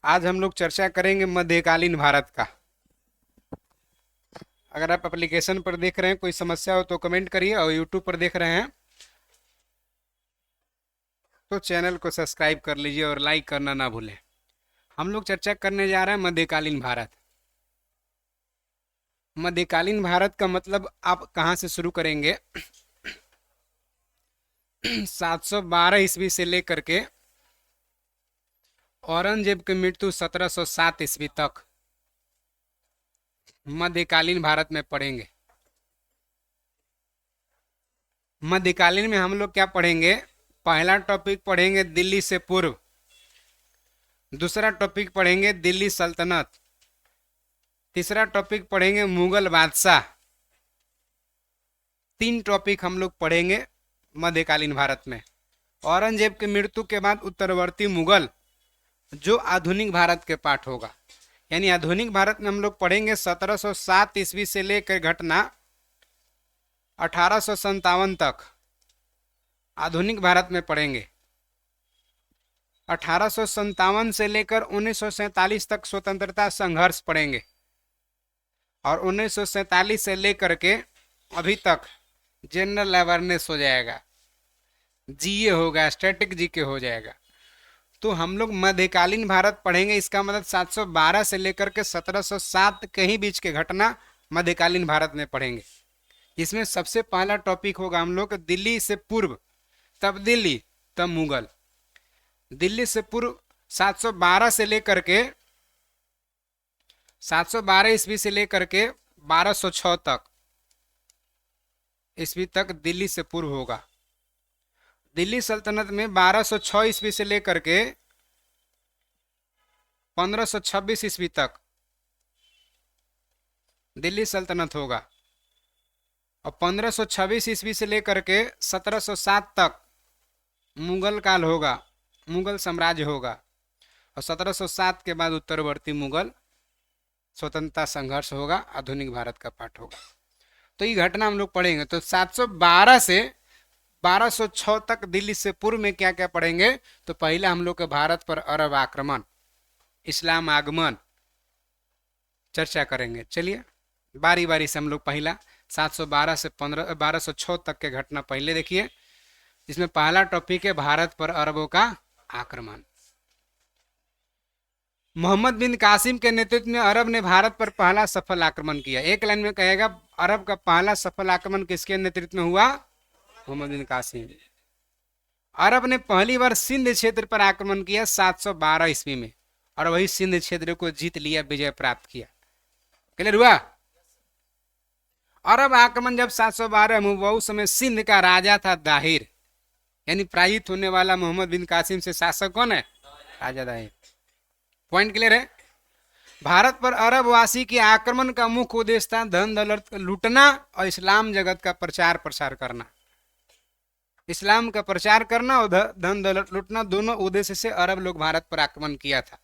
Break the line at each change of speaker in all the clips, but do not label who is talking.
आज हम लोग चर्चा करेंगे मध्यकालीन भारत का। अगर आप एप्लीकेशन पर देख रहे हैं, कोई समस्या हो तो कमेंट करिए, और यूट्यूब पर देख रहे हैं तो चैनल को सब्सक्राइब कर लीजिए और लाइक करना ना भूलें। हम लोग चर्चा करने जा रहे हैं मध्यकालीन भारत। मध्यकालीन भारत का मतलब आप कहाँ से शुरू करेंगे? 712 ईस्वी से लेकर के औरंगजेब की मृत्यु 1707 ईस्वी तक मध्यकालीन भारत में पढ़ेंगे। मध्यकालीन में हम लोग क्या पढ़ेंगे? पहला टॉपिक पढ़ेंगे दिल्ली से पूर्व, दूसरा टॉपिक पढ़ेंगे दिल्ली सल्तनत, तीसरा टॉपिक पढ़ेंगे मुगल बादशाह। तीन टॉपिक हम लोग पढ़ेंगे मध्यकालीन भारत में। औरंगजेब की मृत्यु के बाद उत्तरवर्ती मुगल, जो आधुनिक भारत के पाठ होगा। यानी आधुनिक भारत में हम लोग पढ़ेंगे 1707 ईस्वी से लेकर घटना 1857 तक आधुनिक भारत में पढ़ेंगे। 1857 से लेकर 1947 तक स्वतंत्रता संघर्ष पढ़ेंगे, और 1947 से लेकर के अभी तक जनरल अवेयरनेस हो जाएगा, जीए होगा, स्टैटिक जीके हो जाएगा। तो हम लोग मध्यकालीन भारत पढ़ेंगे। इसका मतलब 712 से लेकर के 1707 के ही बीच के घटना मध्यकालीन भारत में पढ़ेंगे। इसमें सबसे पहला टॉपिक होगा हम लोग दिल्ली से पूर्व, तब दिल्ली तब मुगल। दिल्ली से पूर्व 712 से लेकर के 712 ईस्वी से लेकर के 1206 तक ईस्वी तक दिल्ली से पूर्व होगा। दिल्ली सल्तनत में 1206 ईस्वी से लेकर के 1526 ईस्वी तक दिल्ली सल्तनत होगा, और 1526 ईस्वी से लेकर के 1707 तक मुगल काल होगा, मुगल साम्राज्य होगा, और 1707 के बाद उत्तरवर्ती मुगल स्वतंत्रता संघर्ष होगा, आधुनिक भारत का पाठ होगा। तो ये घटना हम लोग पढ़ेंगे। तो 712 से 1206 तक दिल्ली से पूर्व में क्या क्या पढ़ेंगे? तो पहला हम लोग के भारत पर अरब आक्रमण, इस्लाम आगमन चर्चा करेंगे। चलिए बारी बारी से हम लोग पहला 712 से 1206 तक के घटना पहले देखिए। इसमें पहला टॉपिक है भारत पर अरबों का आक्रमण। मोहम्मद बिन कासिम के नेतृत्व में अरब ने भारत पर पहला सफल आक्रमण किया। एक लाइन में कहेगा अरब का पहला सफल आक्रमण किसके नेतृत्व में हुआ? मोहम्मद बिन कासिम। अरब ने पहली बार सिंध क्षेत्र पर आक्रमण किया 712 ईस्वी में, और वही सिंध क्षेत्र को जीत लिया, विजय प्राप्त किया। क्लियर हुआ? अरब आक्रमण जब 712 में हुआ, उस समय सिंध का राजा था दाहिर, यानी पराजित होने वाला मोहम्मद बिन कासिम से शासक कौन है? राजा दाहिर। पॉइंट क्लियर है? भारत पर अरब वासी के आक्रमण का मुख्य उद्देश्य था धन दौलत लूटना और इस्लाम जगत का प्रचार प्रसार करना। इस्लाम का प्रचार करना और धन दौलत लूटना, दोनों उद्देश्य से अरब लोग भारत पर आक्रमण किया था।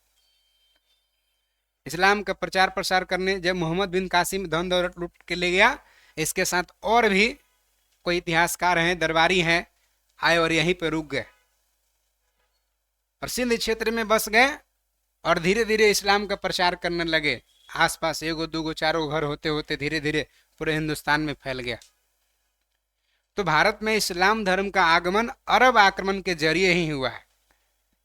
इस्लाम का प्रचार प्रसार करने जब मोहम्मद बिन कासिम धन दौलत लूट के ले गया, इसके साथ और भी कोई इतिहासकार हैं, दरबारी हैं, आए और यहीं पे रुक गए और सिंध क्षेत्र में बस गए, और धीरे धीरे इस्लाम का प्रचार करने लगे। आसपास एगो दूगो चारों घर होते होते धीरे धीरे पूरे हिंदुस्तान में फैल गया। तो भारत में इस्लाम धर्म का आगमन अरब आक्रमण के जरिए ही हुआ है।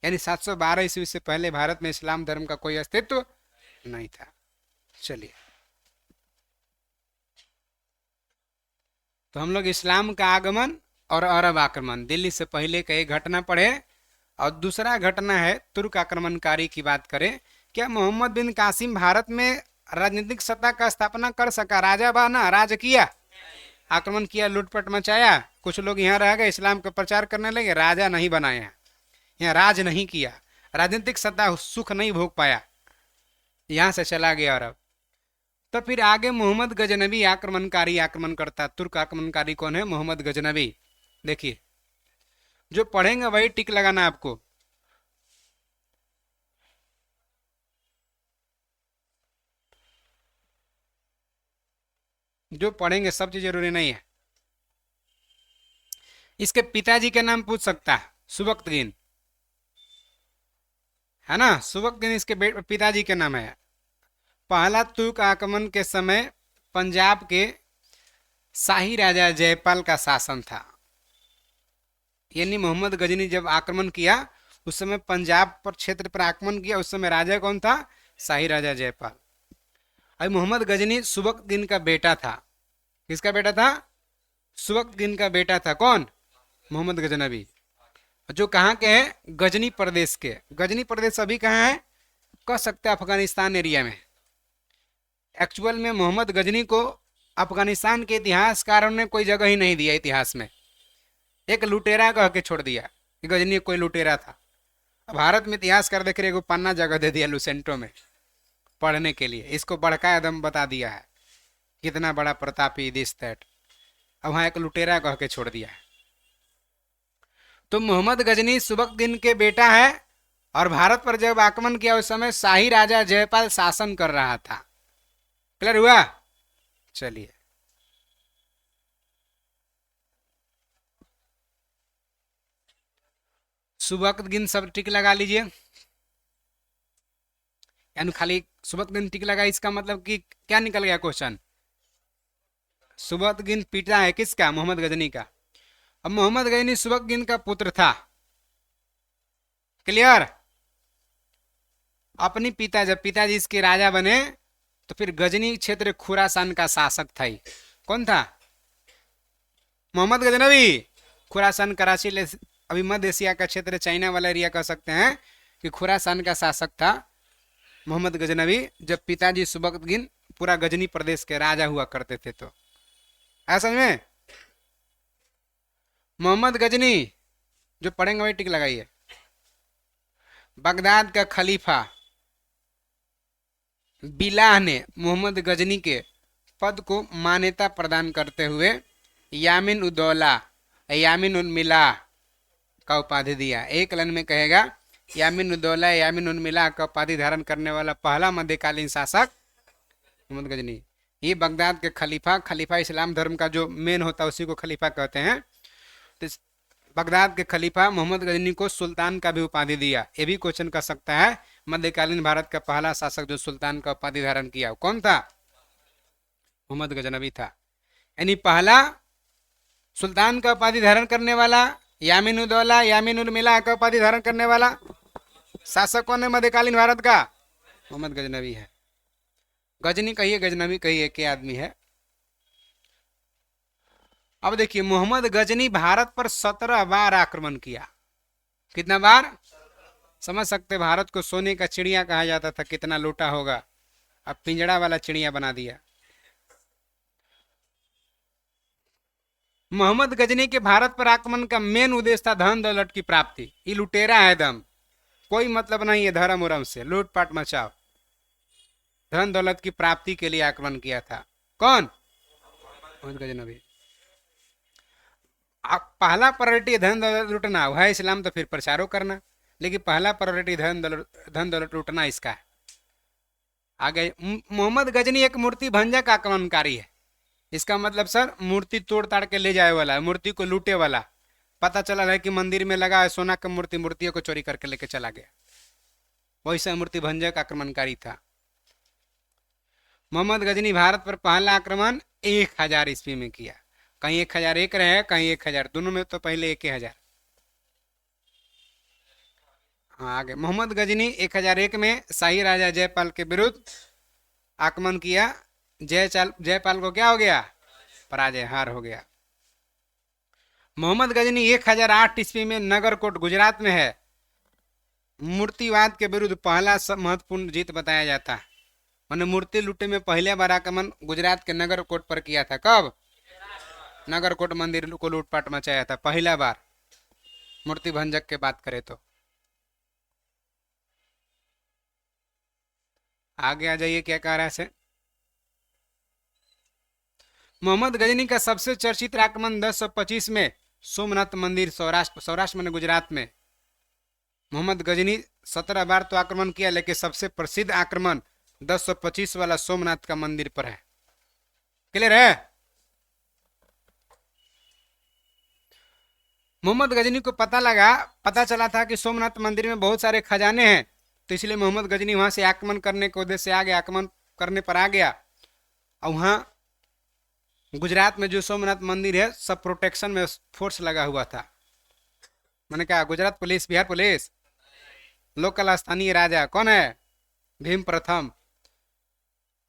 यानी 712 ईस्वी से पहले भारत में इस्लाम धर्म का कोई अस्तित्व नहीं था। चलिए, तो हम लोग इस्लाम का आगमन और अरब आक्रमण दिल्ली से पहले का एक घटना पढ़े, और दूसरा घटना है तुर्क आक्रमणकारी की बात करें। क्या मोहम्मद बिन कासिम भारत में राजनीतिक सत्ता का स्थापना कर सका? राजा बना, राज किया, आक्रमण किया, लूटपाट मचाया, कुछ लोग यहाँ रह गए, इस्लाम का प्रचार करने लगे, राजा नहीं बनाया, यहाँ राज नहीं किया, राजनीतिक सत्ता सुख नहीं भोग पाया, यहाँ से चला गया अरब। तो फिर आगे मोहम्मद गजनबी आक्रमणकारी आक्रमण करता। तुर्क आक्रमणकारी कौन है? मोहम्मद गजनबी। देखिए, जो पढ़ेंगे वही टिक लगाना आपको। जो पढ़ेंगे सब चीज जरूरी नहीं है। इसके पिताजी के नाम पूछ सकता है, सुबक्तगीन है ना, सुबकदीन इसके पिताजी के नाम है। पहला तुर्क आक्रमण के समय पंजाब के शाही राजा जयपाल का शासन था। यानी मोहम्मद गजनी जब आक्रमण किया उस समय पंजाब पर क्षेत्र पर आक्रमण किया, उस समय राजा कौन था? शाही राजा जयपाल। अब मोहम्मद गजनी सुबकदीन का बेटा था। किसका बेटा था? सुबकदीन का बेटा था। कौन? मोहम्मद गजनवी। जो कहाँ के हैं? गजनी प्रदेश के। गजनी प्रदेश अभी कहाँ है? कह सकते हैं अफगानिस्तान एरिया में। एक्चुअल में मोहम्मद गजनी को अफगानिस्तान के इतिहासकारों ने कोई जगह ही नहीं दिया इतिहास में। एक लुटेरा कह के छोड़ दिया कि गजनी कोई लुटेरा था। भारत में इतिहास कर देख रहे को पन्ना जगह दे दिया लुसेंटो में पढ़ने के लिए। इसको बड़का एकदम बता दिया है कितना बड़ा प्रतापी दिस दैट। अब वहां एक लुटेरा कह के छोड़ दिया है। तो मोहम्मद गजनी सुबकदीन के बेटा है और भारत पर जब आक्रमण किया उस समय शाही राजा जयपाल शासन कर रहा था। क्लियर हुआ? चलिए, सुबकदीन सब टिक लगा लीजिए। यानी खाली सुबकदीन टिक लगा, इसका मतलब कि क्या निकल गया क्वेश्चन? सुबकदीन पिता है किसका? मोहम्मद गजनी का। अब मोहम्मद गजनी सुबकदीन का पुत्र था। क्लियर? अपनी पिता जब पिताजी इसके राजा बने तो फिर गजनी क्षेत्र खुरासान का शासक था ही। कौन था? मोहम्मद गजनवी। खुरासान कराची अभी मध्य एशिया का क्षेत्र, चाइना वाला एरिया कह सकते हैं कि खुरासान का शासक था मोहम्मद गजनवी। जब पिताजी सुबकदीन पूरा गजनी प्रदेश के राजा हुआ करते थे। तो ऐसा में मोहम्मद गजनी जो पढ़ेंगे वही टिक लगाइए। बगदाद का खलीफा बिलाह ने मोहम्मद गजनी के पद को मान्यता प्रदान करते हुए यामिन उद्दौला यामिन उल मिला का उपाधि दिया। एक लाइन में कहेगा यामिन उद्दौला यामिन उल मिला का उपाधि धारण करने वाला पहला मध्यकालीन शासक मोहम्मद गजनी। ये बगदाद के खलीफा, खलीफा इस्लाम धर्म का जो मेन होता है उसी को खलीफा कहते हैं। तो बगदाद के खलीफा मोहम्मद गजनी को सुल्तान का भी उपाधि दिया। ये भी क्वेश्चन कर सकता है मध्यकालीन भारत का पहला शासक जो सुल्तान का उपाधि धारण किया कौन था? मोहम्मद गजनवी था। यानी पहला सुल्तान का उपाधि धारण करने वाला, यामिन उद्दौला यामिन उल मिला का उपाधि धारण करने वाला शासक कौन है मध्यकालीन भारत का? मोहम्मद गजनवी है। गजनी कहिए गजनवी कहिए, के आदमी है। अब देखिए मोहम्मद गजनी भारत पर 17 बार आक्रमण किया। कितना बार? समझ सकते भारत को सोने का चिड़िया कहा जाता था, कितना लूटा होगा। अब पिंजड़ा वाला चिड़िया बना दिया। मोहम्मद गजनी के भारत पर आक्रमण का मेन उद्देश्य था धन दौलत की प्राप्ति। ये लुटेरा है दम, कोई मतलब नहीं है धर्म उरम से, लूटपाट मचाओ। धन दौलत की प्राप्ति के लिए आक्रमण किया था। कौन? मोहम्मद गजनवी। पहला प्रायोरिटी धन दौलत लूटना है इस्लाम, तो फिर प्रचारो करना, लेकिन पहला प्रायोरिटी धन दौलत लूटना इसका है। आगे मोहम्मद गजनी एक मूर्ति भंजक आक्रमणकारी है। इसका मतलब सर मूर्ति तोड़ ताड़ के ले जाए वाला है, मूर्ति को लूटे वाला। पता चला है कि मंदिर में लगा है सोना का मूर्ति, मूर्तियों को चोरी करके लेके चला गया। वैसा मूर्ति भंजक आक्रमणकारी था मोहम्मद गजनी। भारत पर पहला आक्रमण 1000 ईस्वी में किया। कहीं 1001 रहे, कहीं 1000, दोनों में तो पहले 1000। हाँ आगे मोहम्मद गजनी 1001 में शाही राजा जयपाल के विरुद्ध आक्रमण किया। जयपाल को क्या हो गया? पराजय, हार हो गया। मोहम्मद गजनी 1008 ईस्वी में नगरकोट गुजरात में है मूर्तिवाद के विरुद्ध पहला महत्वपूर्ण जीत बताया जाता है। मैंने मूर्ति लूटे में पहले बार आक्रमण गुजरात के नगरकोट पर किया था। कब? नगरकोट मंदिर को लूटपाट मचाया था पहला बार। मूर्ति भंजक के बात करें तो आगे आ जाइए क्या कह रहा है। मोहम्मद गजनी का सबसे चर्चित आक्रमण 1025 में सोमनाथ मंदिर सौराष्ट्र में गुजरात में। मोहम्मद गजनी 17 बार तो आक्रमण किया, लेकिन सबसे प्रसिद्ध आक्रमण 1025 वाला सोमनाथ का मंदिर पर है। क्लियर है? मोहम्मद गजनी को पता चला था कि सोमनाथ मंदिर में बहुत सारे खजाने हैं, तो इसलिए मोहम्मद गजनी वहां से आक्रमण करने के उद्देश्य से आ गया, आक्रमण करने पर आ गया। और वहां गुजरात में जो सोमनाथ मंदिर है सब प्रोटेक्शन में फोर्स लगा हुआ था। मैंने कहा Gujarat police, Bihar police, local स्थानीय राजा कौन है, भीम प्रथम।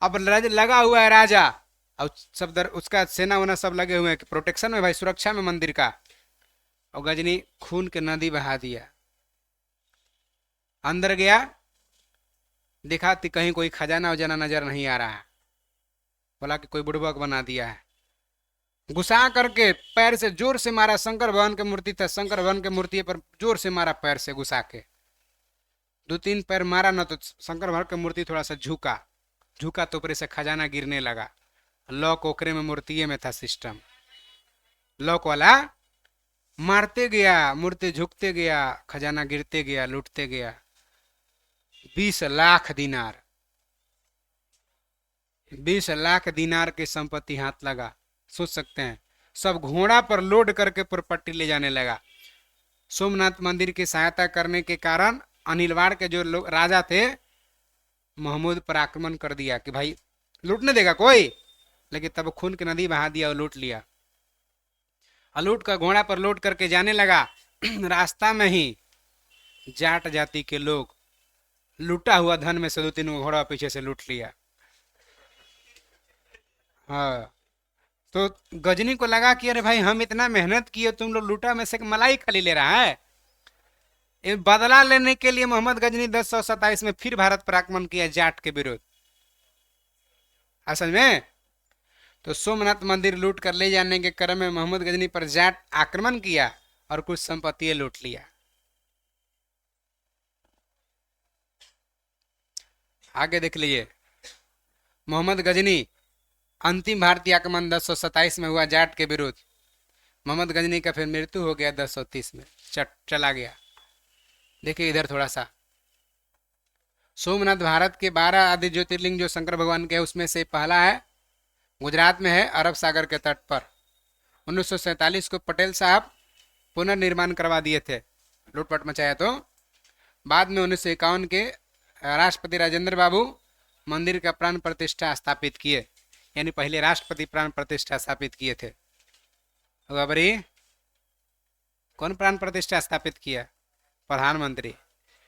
अब लगा हुआ है राजा और सब उसका सेना वना सब लगे हुए हैं कि प्रोटेक्शन में भाई, सुरक्षा में मंदिर का। और गजनी खून के नदी बहा दिया, अंदर गया, देखा कि कहीं कोई खजाना वजाना नजर नहीं आ रहा है, बोला कि कोई बुड़बक बना दिया है। घुसा करके पैर से जोर से मारा, शंकर भगवान की मूर्ति था, शंकर भगवान की मूर्ति पर जोर से मारा पैर से घुसा के। 2-3 पैर मारा ना तो शंकर भगवान की मूर्ति थोड़ा सा झुका, झुका तो ऊपर से खजाना गिरने लगा। लॉक ओकरे में मूर्ति में था सिस्टम, लॉक वाला मारते गया, मूर्ति झुकते गया, खजाना गिरते गया, लूटते गया। 20 लाख दिनार, 20 लाख दिनार की संपत्ति हाथ लगा। सोच सकते हैं, सब घोड़ा पर लोड करके प्रॉपर्टी ले जाने लगा। सोमनाथ मंदिर की सहायता करने के कारण अनिलवाड़ के जो लोग राजा थे, महमूद पर आक्रमण कर दिया कि भाई लूटने देगा कोई, लेकिन तब खून की नदी बहा दिया और लूट लिया। और लूट का घोड़ा पर लोड करके जाने लगा। रास्ता में ही जाट जाति के लोग लूटा हुआ धन में से 2-3 घोड़ा पीछे से लूट लिया। हाँ, तो गजनी को लगा कि अरे भाई हम इतना मेहनत किए, तुम लोग लूटा में से मलाई खाली ले रहा है। ये बदला लेने के लिए मोहम्मद गजनी 1027 में फिर भारत पर आक्रमण किया जाट के विरुद्ध। असल में तो सोमनाथ मंदिर लूट कर ले जाने के क्रम में मोहम्मद गजनी पर जाट आक्रमण किया और कुछ संपत्ति लूट लिया। आगे देख लीजिए, मोहम्मद गजनी अंतिम भारतीय आक्रमण 1027 में हुआ जाट के विरुद्ध। मोहम्मद गजनी का फिर मृत्यु हो गया 1030 में, चला गया। देखिए इधर थोड़ा सा, सोमनाथ भारत के 12 आदि ज्योतिर्लिंग जो शंकर भगवान के है उसमें से पहला है, गुजरात में है, अरब सागर के तट पर। 1947 को पटेल साहब पुनर्निर्माण करवा दिए थे, लूटपाट मचाया तो। बाद में 1951 के राष्ट्रपति राजेंद्र बाबू मंदिर का प्राण प्रतिष्ठा स्थापित किए, यानी पहले राष्ट्रपति प्राण प्रतिष्ठा स्थापित किए थे। बाबरी कौन प्राण प्रतिष्ठा स्थापित किया? प्रधानमंत्री।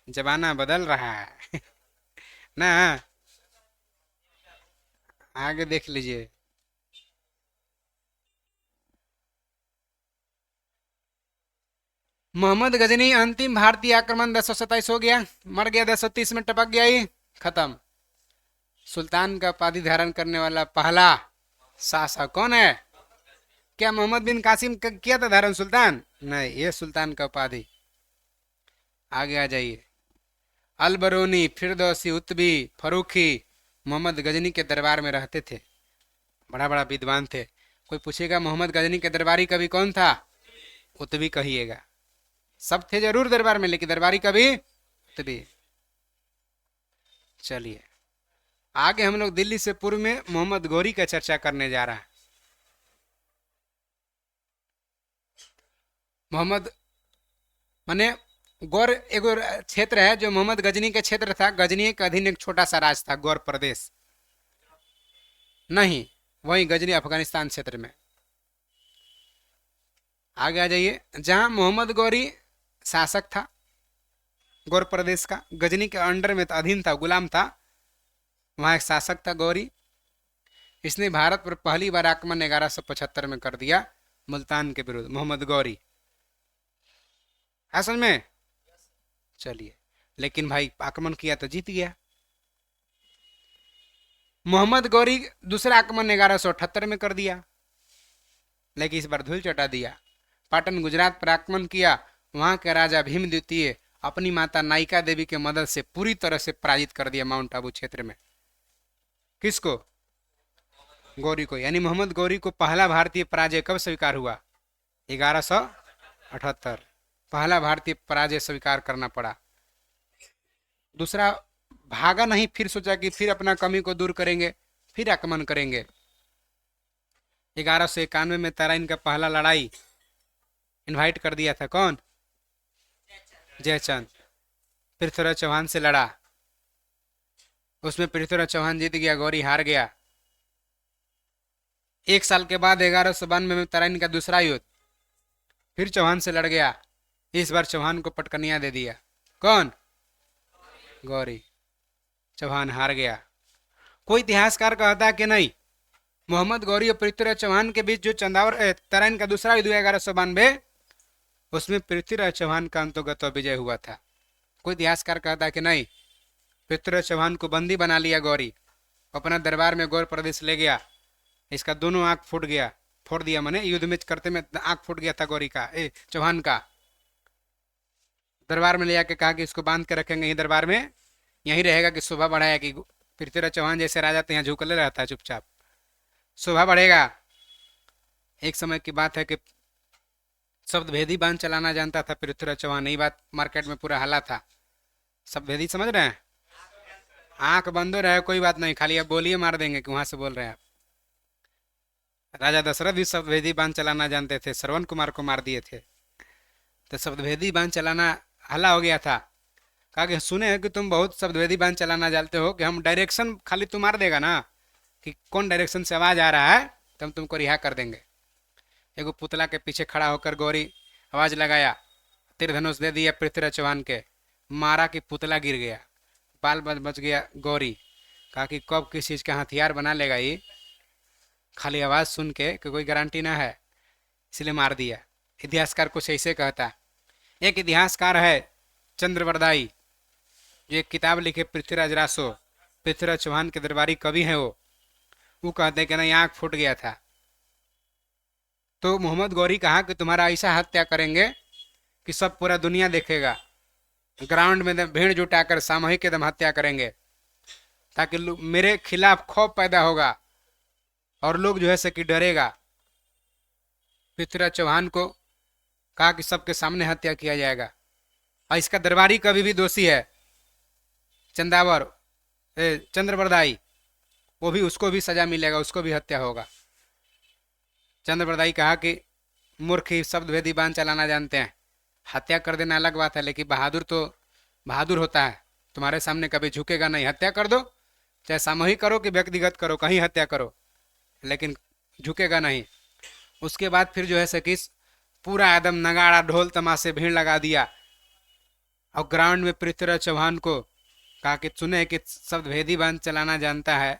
जमाना बदल रहा है ना। आगे देख लीजिए, मोहम्मद गजनी अंतिम भारतीय आक्रमण 1027 हो गया, मर गया 1030 में, टपक गया ही, खत्म। सुल्तान का उपाधि धारण करने वाला पहला शासक कौन है? क्या मोहम्मद बिन कासिम किया था धारण सुल्तान? नहीं, ये सुल्तान का उपाधि। आगे आ जाइए, अलबरूनी, फिरदौसी, उत्बी, फरूखी मोहम्मद गजनी के दरबार में रहते थे, बड़ा बड़ा विद्वान थे। कोई पूछेगा मोहम्मद गजनी के दरबारी कवि कौन था? उत्बी कहिएगा। सब थे जरूर दरबार में, लेकिन दरबारी कवि उत्बी। चलिए आगे हम लोग दिल्ली से पूर्व में मोहम्मद गौरी का चर्चा करने जा रहा है। मोहम्मद माने गौर एक क्षेत्र है जो मोहम्मद गजनी का क्षेत्र था। गजनी के अधीन एक छोटा सा राज था, गौर प्रदेश नहीं, वही गजनी अफगानिस्तान क्षेत्र में। आगे आ जाइए, जहां मोहम्मद गौरी शासक था गौर प्रदेश का, गजनी के अंडर में था, अधीन था, गुलाम था, वहां एक शासक था गौरी। इसने भारत पर पहली बार आक्रमण 1175 में कर दिया मुल्तान के विरुद्ध, मोहम्मद गौरी। है समझ में? चलिए, लेकिन भाई आक्रमण किया तो जीत गया। मोहम्मद गौरी दूसरा आक्रमण 1178 में कर दिया, लेकिन इस बार धूल चटा दिया। पाटन गुजरात पर आक्रमण किया, वहां के राजा भीम द्वितीय अपनी माता नायिका देवी के मदद से पूरी तरह से पराजित कर दिया माउंट आबू क्षेत्र में। किसको? गौरी को। यानी मोहम्मद गौरी को पहला भारतीय पराजय कब स्वीकार हुआ? 1178। पहला भारतीय पराजय स्वीकार करना पड़ा। दूसरा भागा नहीं, फिर सोचा कि फिर अपना कमी को दूर करेंगे, फिर आक्रमण करेंगे। 1191 में तराइन का पहला लड़ाई इनवाइट कर दिया था, कौन? जयचंद। पृथ्वीराज चौहान से लड़ा, उसमें पृथ्वीराज चौहान जीत गया, गौरी हार गया। 1 साल के बाद 1192 में तराइन का दूसरा युद्ध, फिर चौहान से लड़ गया। इस बार चौहान को पटकनिया दे दिया। कौन? गौरी। चौहान हार गया। कोई इतिहासकार कहता है कि नहीं, मोहम्मद गौरी और पृथ्वीराज चौहान के बीच जो चंदावर तराइन का दूसरा युद्ध हुआ 1192, उसमें पृथ्वीराज चौहान का अंतोगत विजय हुआ था। कोई इतिहासकार कहता है कि नहीं, पृथ्वीराज चौहान को बंदी बना लिया गौरी, अपना दरबार में गौर प्रदेश ले गया। इसका दोनों आंख फूट गया, फोड़ दिया, मैंने युद्ध में करते में आंख फूट गया था गौरी का, चौहान का। दरबार में ले जाके कहा कि इसको बांध के रखेंगे यहीं दरबार में, यहीं रहेगा कि शोभा बढ़ाया कि पृथ्वीराज चौहान जैसे राजा तो यहाँ झुकले रहता है चुपचाप, शोभा बढ़ेगा। एक समय की बात है कि शब्द भेदी बांध चलाना जानता था पृथ्वीराज चौहान, यही बात मार्केट में पूरा हल्ला था। शब्द भेदी समझ रहे हैं? आंख बंद हो रहे कोई बात नहीं, खाली आप बोलिए, मार देंगे कि वहां से बोल रहे हैं आप। राजा दशरथ भी शब्द भेदी बांध चलाना जानते थे, श्रवण कुमार को मार दिए थे। तो शब्द भेदी बांध चलाना हल्ला हो गया था। कहा कि सुने हैं कि तुम बहुत शब्द भेदी बांध चलाना जानते हो, कि हम डायरेक्शन खाली तुम मार देगा ना कि कौन डायरेक्शन से आवाज आ रहा है तो हम तुमको रिहा कर देंगे। एगो पुतला के पीछे खड़ा होकर गौरी आवाज लगाया, तीर धनुष दे दिया पृथ्वीराज चौहान के, मारा कि पुतला गिर गया, बाल बच गया गौरी। कहा कि कब किस चीज का हथियार बना लेगा ये, खाली आवाज सुन के कि कोई गारंटी ना है, इसलिए मार दिया। इतिहासकार कुछ ऐसे कहता। एक इतिहासकार है चंद्रवरदाई, जो एक किताब लिखे पृथ्वीराज रासो, पृथ्वीराज चौहान के दरबारी कवि हैं वो कहते कि नहीं, आंख फूट गया था। तो मोहम्मद गौरी कहा कि तुम्हारा ऐसा हत्या करेंगे कि सब पूरा दुनिया देखेगा, ग्राउंड में भीड़ जुटाकर सामूहिक एकदम हत्या करेंगे, ताकि मेरे खिलाफ खौफ पैदा होगा और लोग जो है से कि डरेगा। पृथ्वीराज चौहान को कहा कि सबके सामने हत्या किया जाएगा, और इसका दरबारी कभी भी दोषी है चंदावर चंद्रवरदाई, वो भी, उसको भी सजा मिलेगा, उसको भी हत्या होगा। चंद्रवरदाई कहा कि मूर्ख ही शब्द भेदी बांध चलाना जानते हैं, हत्या कर देना अलग बात है, लेकिन बहादुर तो बहादुर होता है, तुम्हारे सामने कभी झुकेगा नहीं, हत्या कर दो, चाहे सामूहिक करो कि व्यक्तिगत करो, कहीं हत्या करो, लेकिन झुकेगा नहीं। उसके बाद फिर जो है से किस पूरा एकदम नगाड़ा ढोल तमाशे भीड़ लगा दिया, और ग्राउंड में पृथ्वीराज चौहान को कहा कि सुने कि शब्द भेदी बांध चलाना जानता है,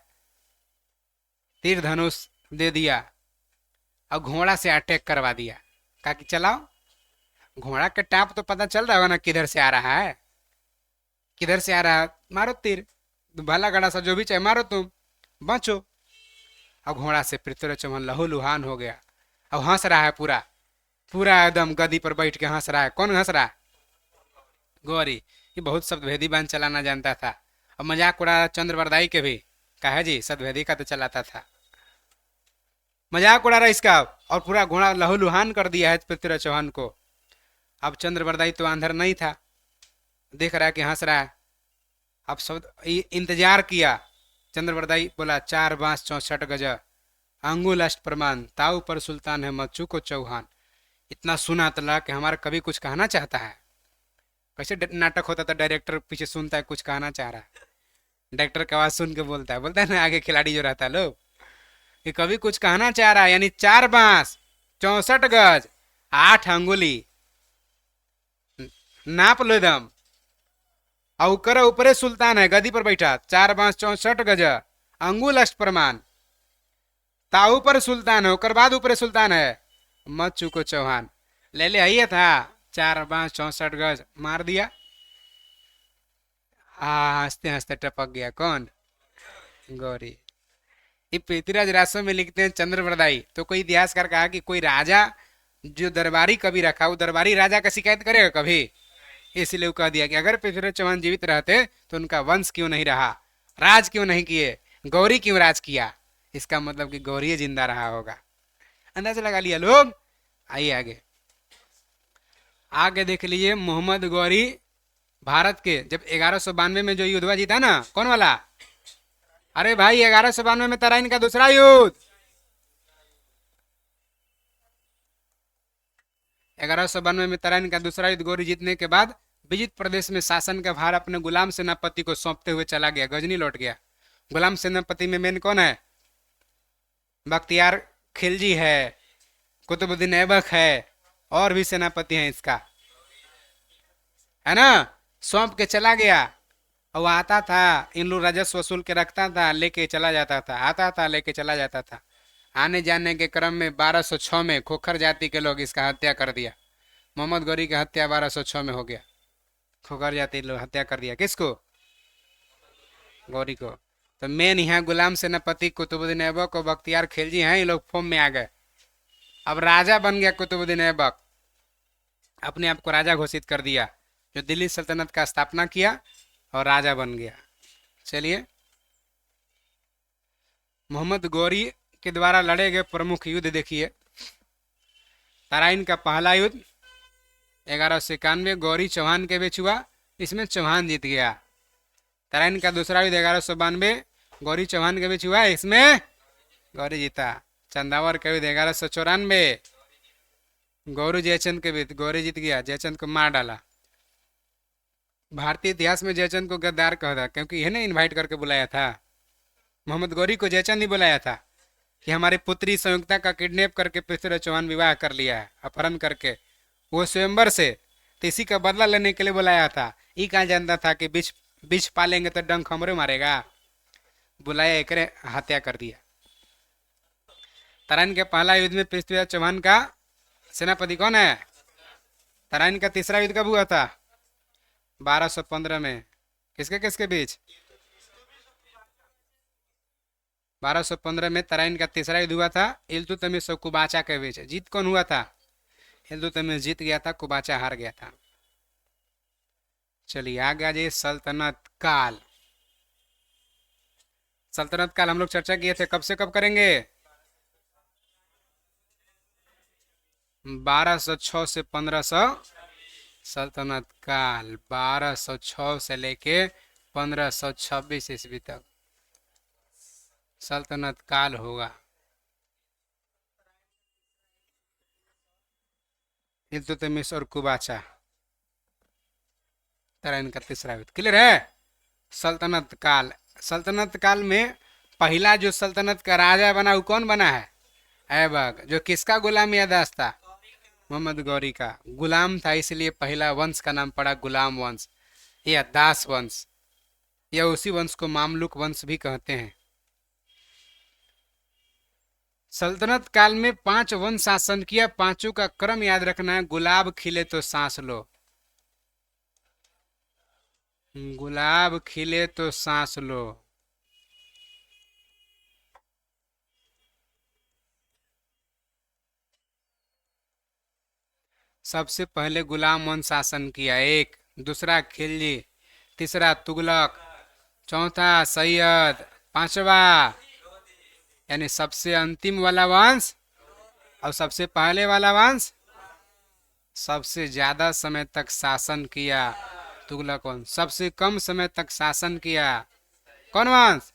तीर धनुष दे दिया और घोड़ा से अटैक करवा दिया। कहा कि चलाओ, घोड़ा के टाप तो पता चल रहा होगा ना किधर से आ रहा है, किधर से आ रहा है, मारो तीर, भला गड़ा सा जो भी चाहे मारो, तुम बचो। और घोड़ा से पृथ्वीराज चौहान लहूलुहान हो गया, और हंस रहा है, पूरा पूरा एकदम गद्दी पर बैठ के हंस रहा है। कौन हंस रहा है? गौरी। ये बहुत शब्दभेदी बांध चलाना जानता था, और मजाक उड़ा चंद्रवरदाई के भी, कहा जी शब्दभेदी का तो चलाता था, मजाक उड़ा रहा इसका, और पूरा घोड़ा लहूलुहान कर दिया है पृथ्वीराज चौहान को। अब चंद्रवरदाई तो अंधर नहीं था, देख रहा है कि हंस रहा है। अब शब्द इंतजार किया। चंद्रवरदाई बोला, 4 बांस 64 गज, अंगुल अष्ट प्रमाण, ताऊ पर सुल्तान है मत चूको चौहान। इतना सुना तो लगा कि हमारा कभी कुछ कहना चाहता है। कैसे नाटक होता था, डायरेक्टर पीछे सुनता है कुछ कहना चाह रहा है, डायरेक्टर की आवाज सुन के बोलता है ना आगे खिलाड़ी जो रहता है लोग, कि कभी कुछ कहना चाह रहा है, यानी 4 बांस 64 गज 8 अंगुली नाप लो एकदम, और ऊपरे सुल्तान है गदी पर बैठा, 4 बांस 64 गज अंगुल अष्ट प्रमाण, ताऊ पर सुल्तान है, ओकर बाद ऊपरे सुल्तान है, मत चूको चौहान। ले ले आइए था, 4 बांस 64 गज मार दिया। हंसते हंसते टपक गया। कौन? गौरी। ये पृथ्वीराज रासो में लिखते हैं चंद्रवरदाई। तो कोई इतिहासकार कहा कि कोई राजा जो दरबारी कभी रखा, वो दरबारी राजा का शिकायत करेगा कभी? इसलिए वो कह दिया कि अगर पृथ्वीराज चौहान जीवित रहते तो उनका वंश क्यों नहीं रहा, राज क्यों नहीं किए, गौरी क्यों राज किया। इसका मतलब कि गौरी जिंदा रहा होगा। अंदाजा लगा लिया लोग। आइए आगे, आगे देख लीजिए। मोहम्मद गौरी भारत के जब 1192 में जो युद्ध हुआ जीता ना, कौन वाला? अरे भाई 1192 में तराइन का दूसरा युद्ध, 1192 में तराइन का दूसरा युद्ध गौरी जीतने के बाद विजित प्रदेश में शासन का भार अपने गुलाम सेनापति को सौंपते हुए चला गया। गजनी लौट गया। गुलाम सेनापति में मेन कौन है? बख्तियार खिलजी है, कुतुबुद्दीन ऐबक है, और भी सेनापति हैं इसका, है ना। सौंप के चला गया। और वो आता था, इन लोग राजस्व वसूल के रखता था, लेके चला जाता था, आता था लेके चला जाता था। आने जाने के क्रम में 1206 में खोखर जाति के लोग इसका हत्या कर दिया। मोहम्मद गौरी का हत्या 1206 में हो गया। खोखर जाति लोग हत्या कर दिया किसको? गौरी को। तो मेन यहाँ गुलाम सेनापति कुतुबुद्दीन ऐबक और बख्तियार खिलजी हैं, ये लोग फॉर्म में आ गए। अब राजा बन गया कुतुबुद्दीन ऐबक, अपने आप को राजा घोषित कर दिया, जो दिल्ली सल्तनत का स्थापना किया और राजा बन गया। चलिए, मोहम्मद गौरी के द्वारा लड़े गए प्रमुख युद्ध देखिए। तराइन का पहला युद्ध 1191 गौरी चौहान के बीच हुआ, इसमें चौहान जीत गया। तराइन का दूसरा युद्ध 1192 गौरी चौहान के बीच हुआ, इसमें गौरी जीता। चंदावर का युद्ध 1194 गौरी जयचंद के बीच, गौरी जीत गया, जयचंद को मार डाला। भारतीय इतिहास में जयचंद को गद्दार कहा था, क्योंकि इन्हें इनवाइट करके बुलाया था। मोहम्मद गौरी को जयचंद ही बुलाया था कि हमारी पुत्री संयुक्ता का किडनैप करके पृथ्वीराज चौहान विवाह कर लिया है, अपहरण करके, वो स्वयंवर से। तो इसी का बदला लेने के लिए बुलाया था। ये कहाँ जानता था कि बिछ बिछ पालेंगे तो डंक हमरे मारेगा। बुलाया, एक हत्या कर दिया। तराइन के पहला युद्ध में पृथ्वीराज चौहान का सेनापति कौन है? तराइन का तीसरा युद्ध कब हुआ था? 1215 में। किसके किसके बीच? 1215 में तराइन का तीसरा युद्ध हुआ था, इल्तुतमिश और कुबाचा के बीच। जीत कौन हुआ था? इल्तुतमिश जीत गया था, कुबाचा हार गया था। चलिए आगे आ जाइए। सल्तनत काल। सल्तनत काल हम लोग चर्चा किए थे, कब से कब करेंगे? 1206 से 1500 सल्तनत काल, 1206 से लेके 1526 ईस्वी तक सल्तनत काल होगा। इल्तुतमिश और कुबाचा, तराइन का तीसरा युद्ध। क्लियर है? सल्तनत काल। सल्तनत काल में पहला जो सल्तनत का राजा बना वो कौन बना है? ऐबक, जो किसका गुलाम यादाश्त था? मोहम्मद गौरी का गुलाम था, इसलिए पहला वंश का नाम पड़ा गुलाम वंश या दास वंश, या उसी वंश को मामलुक वंश भी कहते हैं। सल्तनत काल में 5 वंश शासन किया। पांचों का क्रम याद रखना है। गुलाब खिले तो सांस लो, गुलाब खिले तो सांस लो। सबसे पहले गुलाम वंश शासन किया, एक। दूसरा खिलजी, तीसरा तुगलक, चौथा सैयद, पांचवा यानी सबसे अंतिम वाला वंश, और सबसे पहले वाला वंश सबसे ज्यादा समय तक शासन किया तुगलक वंश। सबसे कम समय तक शासन किया कौन वंश?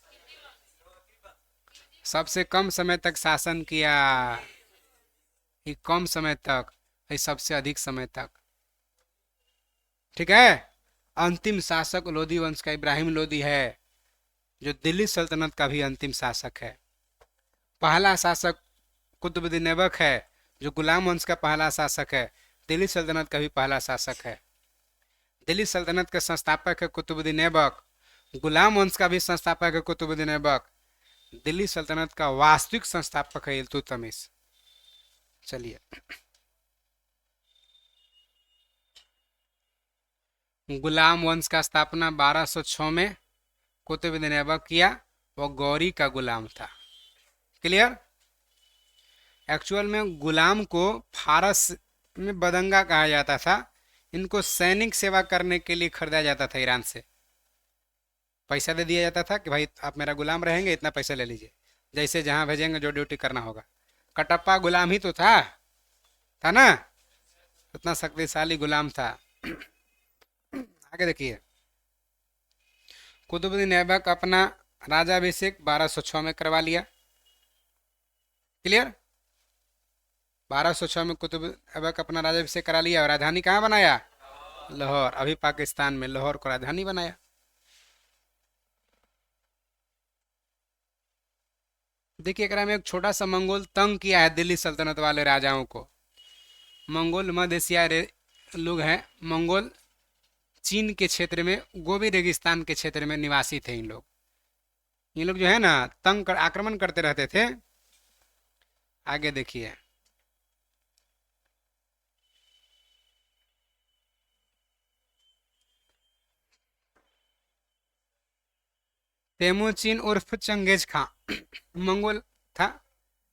सबसे कम समय तक शासन किया, ये कम समय तक, ये सबसे अधिक समय तक। ठीक है। अंतिम शासक लोधी वंश का इब्राहिम लोधी है, जो दिल्ली सल्तनत का भी अंतिम शासक है। पहला शासक कुतुबुद्दीन ऐबक है, जो गुलाम वंश का पहला शासक है। दिल्ली सल्तनत का भी पहला शासक है। दिल्ली सल्तनत के संस्थापक है कुतुबुद्दीन ऐबक, गुलाम वंश का भी संस्थापक है कुतुबुद्दीन ऐबक। दिल्ली सल्तनत का वास्तविक संस्थापक है इल्तुतमिश। चलिए, गुलाम वंश का स्थापना 1206 में कुतुबुद्दीन ऐबक किया। वो गौरी का गुलाम था। क्लियर? एक्चुअल में गुलाम को फारस में बदंगा कहा जाता था। इनको सैनिक सेवा करने के लिए खरीदा जाता था ईरान से। पैसा दे दिया जाता था कि भाई आप मेरा गुलाम रहेंगे, इतना पैसा ले लीजिए, जैसे जहां भेजेंगे जो ड्यूटी करना होगा। कटप्पा गुलाम ही तो था ना? उतना शक्तिशाली गुलाम था। आगे देखिए, कुतुबुद्दीन ऐबक अपना राजाभिषेक 1206 में करवा लिया। क्लियर? 1206 में कुतुबुद्दीन ऐबक अपना राजाभिषेक करा लिया और राजधानी कहाँ बनाया? लाहौर, अभी पाकिस्तान में लाहौर को राजधानी बनाया। देखिए एकरा में एक छोटा सा मंगोल तंग किया है दिल्ली सल्तनत वाले राजाओं को। मंगोल मध्य एशिया लोग हैं। मंगोल चीन के क्षेत्र में गोबी रेगिस्तान के क्षेत्र में निवासी थे। इन लोग जो है ना तंग कर आक्रमण करते रहते थे। आगे देखिए, तेमुचिन उर्फ चंगेज खां मंगोल था,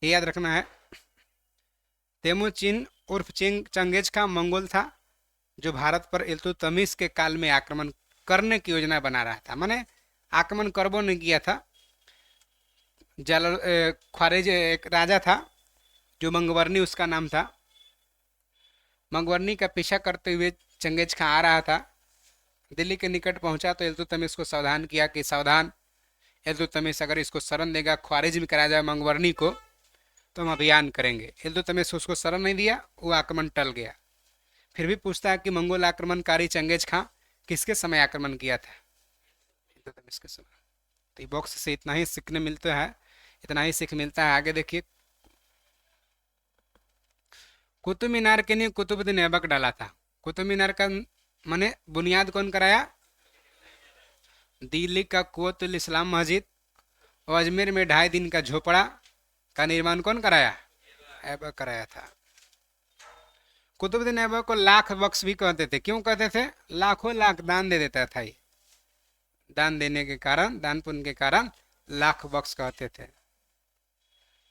ये याद रखना है। तेमुचिन उर्फ चंगेज खां मंगोल था जो भारत पर इल्तुतमिश के काल में आक्रमण करने की योजना बना रहा था। माने आक्रमण करबो नहीं किया था। ख्वारेज एक राजा था जो मंगवर्नी उसका नाम था। मंगवर्नी का पीछा करते हुए चंगेज खां आ रहा था। दिल्ली के निकट पहुंचा तो इल्तुतमिश को सावधान किया कि सावधान, इल्तुतमिश अगर इसको शरण देगा, ख्वारिज में कराया जाए मंगवर्नी को, तो हम अभियान करेंगे। इल्तुतमिश उसको शरण नहीं दिया, वो आक्रमण टल गया। फिर भी पूछता है कि मंगोल आक्रमणकारी चंगेज खां किसके समय आक्रमण किया था? इल्तुतमिश के समय। तो बॉक्स से इतना ही सीखने मिलता है, इतना ही सीख मिलता है। आगे देखिए, कुतुब मीनार के लिए कुतुबुद्दीन ऐबक डाला था। कुतुब मीनार का माने बुनियाद कौन कराया? दिल्ली का कुव्वतुल इस्लाम मस्जिद और अजमेर में 2.5 दिन का झोपड़ा का निर्माण कौन कराया? ऐबक कराया था। कुतुबुद्दीन ऐबक को लाख बख्श भी कहते थे। क्यों कहते थे? लाखों लाख दान दे देता था ये। दान देने के कारण, दान पुण्य के कारण लाख बख्श कहते थे।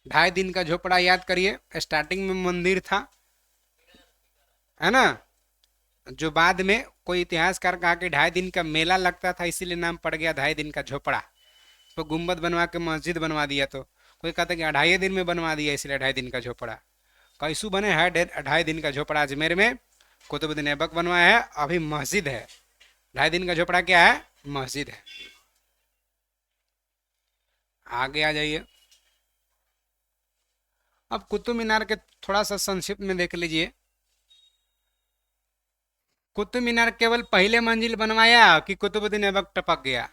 2.5 दिन का झोपड़ा याद करिए। स्टार्टिंग में मंदिर था, है ना, जो बाद में कोई इतिहासकार कहा कि 2.5 दिन का मेला लगता था, इसीलिए नाम पड़ गया 2.5 दिन का झोपड़ा। तो गुम्बद बनवा के मस्जिद बनवा दिया। तो कोई कहता कि 2.5 दिन में बनवा दिया, इसलिए 2.5 दिन का झोपड़ा। कैसू बने है 2.5 दिन का झोपड़ा अजमेर में? कुतुबुद्दीन ऐबक बनवाया है, अभी मस्जिद है। 2.5 दिन का झोपड़ा क्या है? मस्जिद है। आगे आ जाइए। अब कुतुब मीनार के थोड़ा सा संक्षिप्त में देख लीजिए। कुतुब मीनार केवल पहले मंजिल बनवाया कि कुतुबुद्दीन ऐबक टपक गया?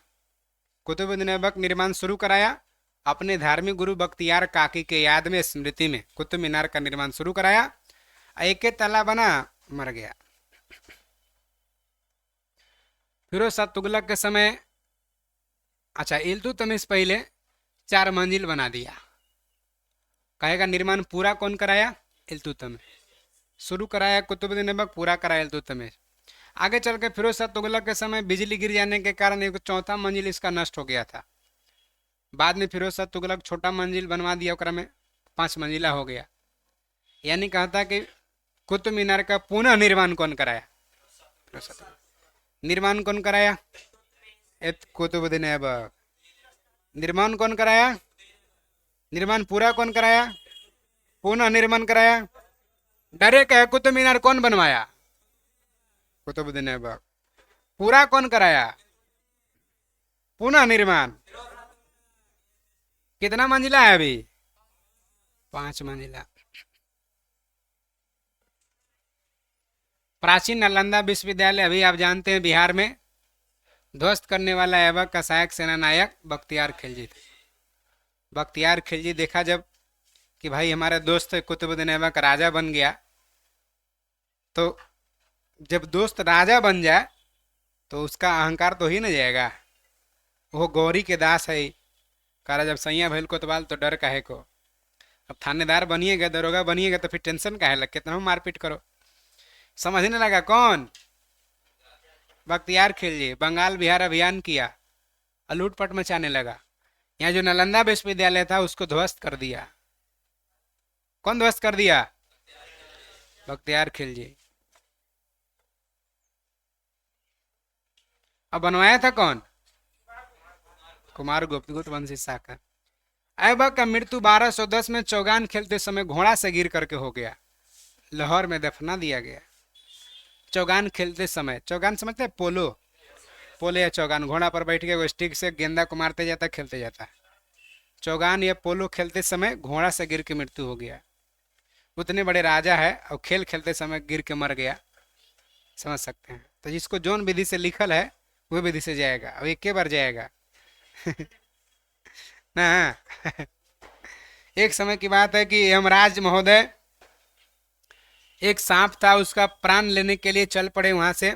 कुतुबुद्दीन ऐबक निर्माण शुरू कराया। अपने धार्मिक गुरु बख्तियार काकी के याद में, स्मृति में कुतुब मीनार का निर्माण शुरू कराया। एक तला बना, मर गया। फिरोज शाह तुगलक के समय, अच्छा, इल्तुतमिश पहले 4 मंजिल बना दिया। कहेगा निर्माण पूरा कौन कराया? इल्तुतमिश। शुरू कराया कुतुबुद्दीन ऐबक, पूरा कराया इल्तुतमिश। आगे चल के फिरोज शाह तुगलक के समय बिजली गिर जाने के कारण एक 4था मंजिल इसका नष्ट हो गया था। बाद में फिरोज शाह तुगलक छोटा मंजिल बनवा दिया, ओकरा में 5 मंजिला हो गया। यानी कहता कि कुतुब मीनार का पुनः निर्माण कौन कराया? निर्माण कौन कराया? कुतुबुद्दीन ऐबक। निर्माण कौन कराया? निर्माण पूरा कौन कराया? पुनः निर्माण कराया। डायरेक्ट है, कुतुब मीनार कौन बनवाया? कुतुबुद्दीन ऐबक। पूरा कौन कराया? पुनः निर्माण। कितना मंजिला है अभी? 5 मंजिला। प्राचीन नालंदा विश्वविद्यालय अभी आप जानते हैं बिहार में, ध्वस्त करने वाला ऐबक का सहायक सेना नायक बख्तियार खिलजी थे। बख्तियार खिलजी देखा जब कि भाई हमारा दोस्त कुतुबुद्दीन ऐबक राजा बन गया, तो जब दोस्त राजा बन जाए तो उसका अहंकार तो ही न जाएगा। वो गौरी के दास है। कहा जब सैया भैल कोतवाल तो डर काहे को। अब थानेदार बनिएगा, दरोगा बनिएगा तो फिर टेंशन काहे लग, कितना मारपीट करो। समझने लगा कौन? बख्तियार खिलजी। बंगाल बिहार अभियान किया और लूटपाट मचाने लगा। यहाँ जो नालंदा विश्वविद्यालय था उसको ध्वस्त कर दिया। कौन ध्वस्त कर दिया? बख्तियार खिलजी। अब बनवाया था कौन? कुमार गुप्त वंशी शाखा। ऐबक का मृत्यु 1210 में चौगान खेलते समय घोड़ा से गिर करके हो गया। लाहौर में दफना दिया गया। चौगान खेलते समय, चौगान समझते हैं? पोलो, पोलो या चौगान, घोड़ा पर बैठ के वो स्टिक से गेंदा को मारते जाता, खेलते जाता। चौगान या पोलो खेलते समय घोड़ा से गिर के मृत्यु हो गया। उतने बड़े राजा है और खेल खेलते समय गिर के मर गया। समझ सकते हैं। तो जिसको जौन विधि से लिखल है वो विधि से जाएगा, अब एक के बार जाएगा ना। एक समय की बात है कि यमराज महोदय, एक सांप था, उसका प्राण लेने के लिए चल पड़े वहां से।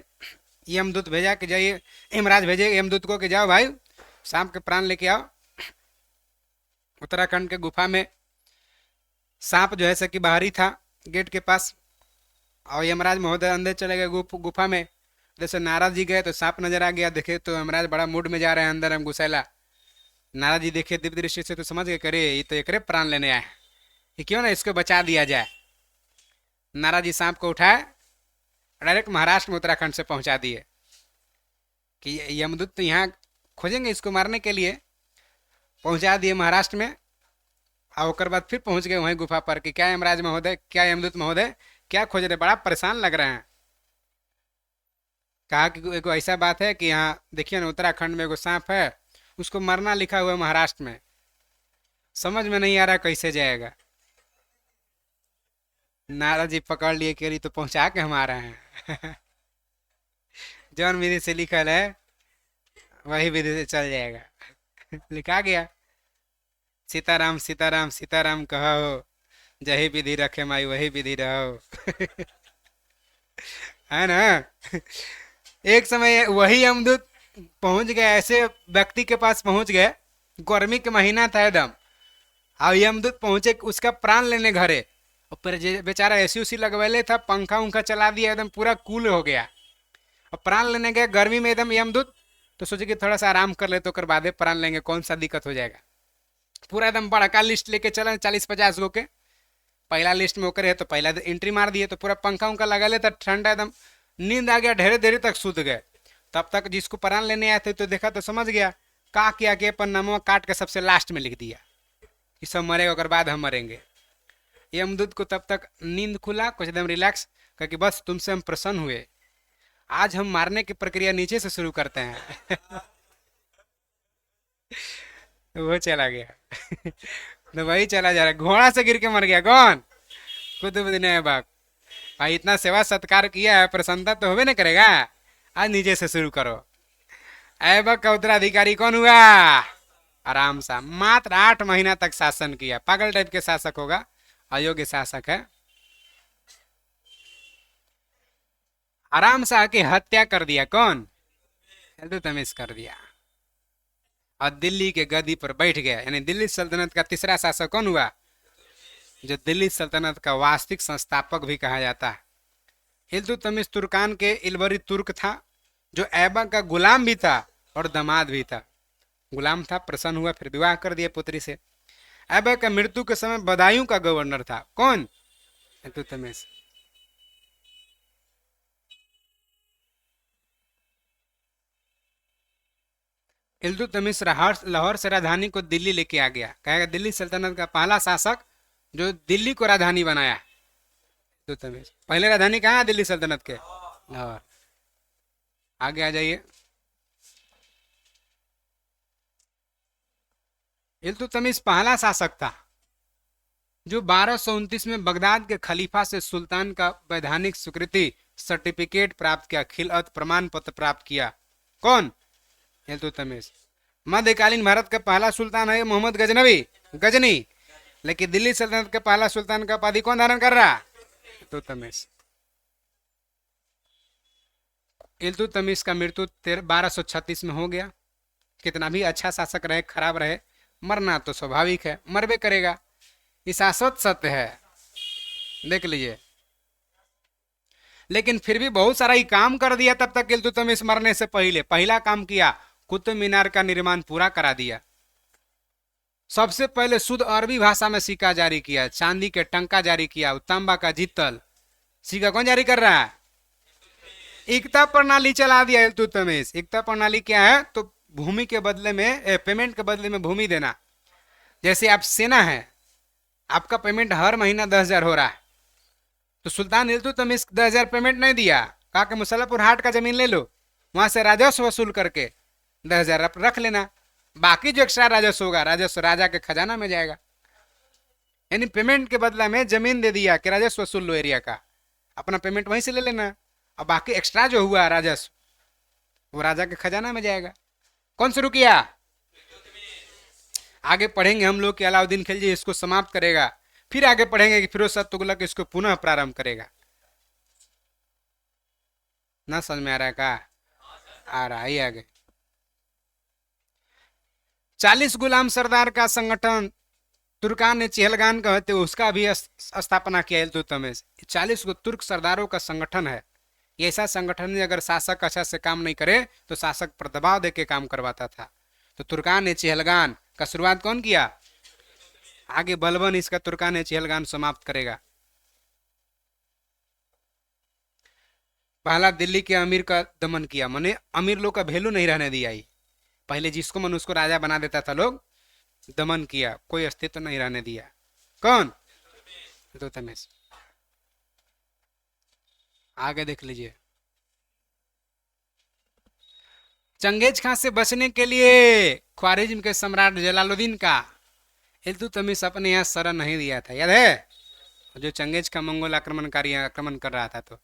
यमदूत भेजा कि जाइए, यमराज भेजे यमदूत को कि जाओ भाई सांप के प्राण लेके आओ। उत्तराखंड के गुफा में सांप जो है सकी बाहरी था गेट के पास, और यमराज महोदय अंदर चले गए गुफा में। जैसे नारद जी गए तो सांप नजर आ गया, देखे तो यमराज बड़ा मूड में जा रहे हैं अंदर, हम घुसैला। नारद जी देखे दिव्य दृष्टि से तो समझ गए, करे ये तो एकरे प्राण लेने आए, ये क्यों ना इसको बचा दिया जाए। नारद जी सांप को उठाए, डायरेक्ट महाराष्ट्र में उत्तराखंड से पहुंचा दिए कि यमदूत तो यहाँ खोजेंगे इसको मारने के लिए। पहुंचा दिए महाराष्ट्र में, और उसके बाद फिर पहुंच गए वहीं गुफा पर कि क्या यमराज महोदय, क्या यमदूत महोदय, क्या खोज रहे, बड़ा परेशान लग रहे हैं। कहा कि एक ऐसा बात है कि यहाँ देखिए ना उत्तराखंड में एगो सांप है, उसको मरना लिखा हुआ है महाराष्ट्र में, समझ में नहीं आ रहा कैसे जाएगा। नारद जी पकड़ लिए कि तो पहुंचा के हम आ रहे हैं जौन विधि से लिखल है वही विधि से चल जाएगा लिखा गया, सीताराम सीताराम सीताराम कहो, जही विधि रखे माई वही विधि रहो है ना। एक समय वही यमदूत पहुंच गए, ऐसे व्यक्ति के पास पहुंच गए, गर्मी के महीना था एकदम, और यमदूत पहुंचे उसका प्राण लेने घरे, और फिर बेचारा एसी उसी लगवैले था, पंखा उंखा चला दिया, एकदम पूरा कूल हो गया। और प्राण लेने गए गर्मी में एकदम यमदूत, तो सोचे कि थोड़ा सा आराम कर ले तो कर बादे प्राण लेंगे, कौन सा दिक्कत हो जाएगा। पूरा एकदम बड़का लिस्ट लेके चले 40-50 गो के, पहला लिस्ट में होकर है तो पहला एंट्री मार दिए, तो पूरा पंखा उंखा लगा ले, तो ठंडा एकदम, नींद आ गया, ढेरे देर तक सूत गए। तब तक जिसको प्राण लेने आए थे तो देखा तो समझ गया, का किया कि अपन नमवा काट के सबसे लास्ट में लिख दिया कि सब मरेगा और बाद हम मरेंगे। यमदूत को तब तक नींद खुला, कुछ एकदम रिलैक्स, क्योंकि बस तुमसे हम प्रसन्न हुए, आज हम मारने की प्रक्रिया नीचे से शुरू करते हैं वो चला गया तो वही चला जा रहा है, घोड़ा से गिर के मर गया कौन, कुतुबुद्दीन ऐबक। भाई इतना सेवा सत्कार किया है, प्रसन्नता तो होबे न करेगा, आज नीचे से शुरू करो। ऐबक का उत्तराधिकारी कौन हुआ, आराम सा, मात्र 8 महीना तक शासन किया। पागल टाइप के शासक होगा, अयोग्य शासक है। आराम से आके हत्या कर दिया कौन, इल्तुतमिश कर दिया, और दिल्ली के गद्दी पर बैठ गया। यानी दिल्ली सल्तनत का तीसरा शासक कौन हुआ, जो दिल्ली सल्तनत का वास्तविक संस्थापक भी कहा जाता है। इल्तुतमिश तुर्कान के इलबरी तुर्क था, जो ऐबक का गुलाम भी था और दामाद भी था। गुलाम था, प्रसन्न हुआ, फिर विवाह कर दिया पुत्री से। ऐबक का मृत्यु के समय बदायूं का गवर्नर था कौन, इल्तुतमिश। इल्तुतमिश लाहौर से राजधानी को दिल्ली लेके आ गया, कहेगा दिल्ली सल्तनत का पहला शासक जो दिल्ली को राजधानी बनाया। इल्तुतमिश पहले राजधानी कहाँ है दिल्ली सल्तनत के, लाहौर। आगे आ जाइए। इल्तुतमिश पहला शासक था जो 1229 में बगदाद के खलीफा से सुल्तान का वैधानिक स्वीकृति सर्टिफिकेट प्राप्त किया, खिलअत प्रमाण पत्र प्राप्त किया। कौन, इल्तुतमिश। मध्यकालीन भारत का पहला सुल्तान है मोहम्मद गजनी, लेकिन दिल्ली सल्तनत के पहला सुल्तान का उपाधि कौन धारण कर रहा, इल्तुतमिश। इल्तुतमिश का मृत्यु 1236 में हो गया। कितना भी अच्छा शासक रहे, खराब रहे, मरना तो स्वाभाविक है, मरबे करेगा, ये शाश्वत सत्य है, देख लीजिए। लेकिन फिर भी बहुत सारा ही काम कर दिया तब तक। इल्तुतमिश मरने से पहले पहला काम किया, कुतुब मीनार का निर्माण पूरा करा दिया। सबसे पहले शुद्ध अरबी भाषा में सिक्का जारी किया, चांदी के टंका जारी किया, तांबा का जित्तल। सिक्का कौन जारी कर रहा है, एकता प्रणाली चला दिया इल्तुतमिश। एकता प्रणाली क्या है, तो भूमि के बदले में, पेमेंट के बदले में भूमि देना। जैसे आप सेना है, आपका पेमेंट हर महीना 10,000 हो रहा है, तो सुल्तान इल्तुतमिश 10,000 पेमेंट नहीं दिया, कहा कि मुसल्लपुर हाट का जमीन ले लो, वहां से राजस्व वसूल करके 10,000 रख लेना, बाकी जो एक्स्ट्रा राजस्व होगा राजस्व राजा के खजाना में जाएगा। यानी पेमेंट के बदला में जमीन दे दिया कि राजस्व वसूल लो एरिया का, अपना पेमेंट वहीं से ले लेना। अब बाकी एक्स्ट्रा जो हुआ राजस्व वो राजा के खजाना में जाएगा। कौन शुरू किया? आगे पढ़ेंगे हम लोग कि अलाउद्दीन खिलजी इसको समाप्त करेगा, फिर आगे पढ़ेंगे कि फिरोज शाह तुगलक इसको पुनः प्रारंभ करेगा। ना समझ में आ रहा है का? आ रहा है आगे। 40 गुलाम सरदार का संगठन तुर्कान ने चहलगान कहते उसका भी स्थापना किया इल्तुतमिश। 40 गो तुर्क सरदारों का संगठन है। ये ऐसा संगठन है अगर शासक अच्छा से काम नहीं करे तो शासक पर दबाव देके काम करवाता था। तो तुर्कान ने चहलगान का शुरुआत कौन किया? आगे बलबन इसका तुर्कान ने चहलगान समाप्त करेगा। पहला दिल्ली के अमीर का दमन किया, माने अमीर लोग का वैल्यू नहीं रहने दिया। पहले जिसको मन उसको राजा बना देता था लोग, दमन किया, कोई अस्तित्व नहीं रहने दिया। कौन? इल्तुतमिश। आगे देख लीजिए। चंगेज खां से बचने के लिए ख्वारिज्म के सम्राट जलालुद्दीन का इल्तुतमिश अपने यहाँ शरण नहीं दिया था, याद है? जो चंगेज का मंगोल आक्रमणकारी आक्रमण कर रहा था, तो